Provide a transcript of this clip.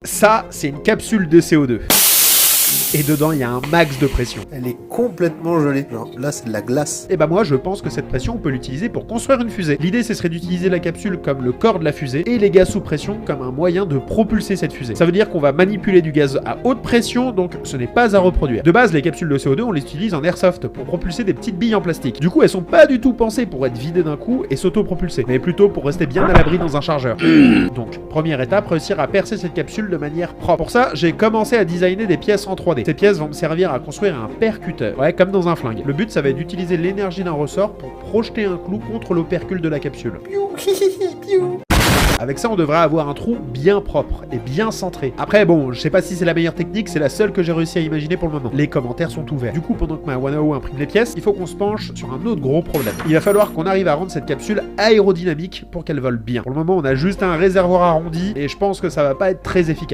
Ça, c'est une capsule de CO2. Et dedans, il y a un max de pression. Elle est complètement gelée. Genre, là, c'est de la glace. Et bah moi, je pense que cette pression, on peut l'utiliser pour construire une fusée. L'idée, ce serait d'utiliser la capsule comme le corps de la fusée et les gaz sous pression comme un moyen de propulser cette fusée. Ça veut dire qu'on va manipuler du gaz à haute pression, donc ce n'est pas à reproduire. De base, les capsules de CO2, on les utilise en airsoft pour propulser des petites billes en plastique. Du coup, elles sont pas du tout pensées pour être vidées d'un coup et s'auto-propulser, mais plutôt pour rester bien à l'abri dans un chargeur. Donc, première étape, réussir à percer cette capsule de manière propre. Pour ça, j'ai commencé à designer des pièces en 3D. Ces pièces vont me servir à construire un percuteur, ouais, comme dans un flingue. Le but, ça va être d'utiliser l'énergie d'un ressort pour projeter un clou contre l'opercule de la capsule. Avec ça, on devrait avoir un trou bien propre et bien centré. Après, bon, je sais pas si c'est la meilleure technique, c'est la seule que j'ai réussi à imaginer pour le moment. Les commentaires sont ouverts. Du coup, pendant que ma Wanao imprime les pièces, il faut qu'on se penche sur un autre gros problème. Il va falloir qu'on arrive à rendre cette capsule aérodynamique pour qu'elle vole bien. Pour le moment, on a juste un réservoir arrondi et je pense que ça va pas être très efficace.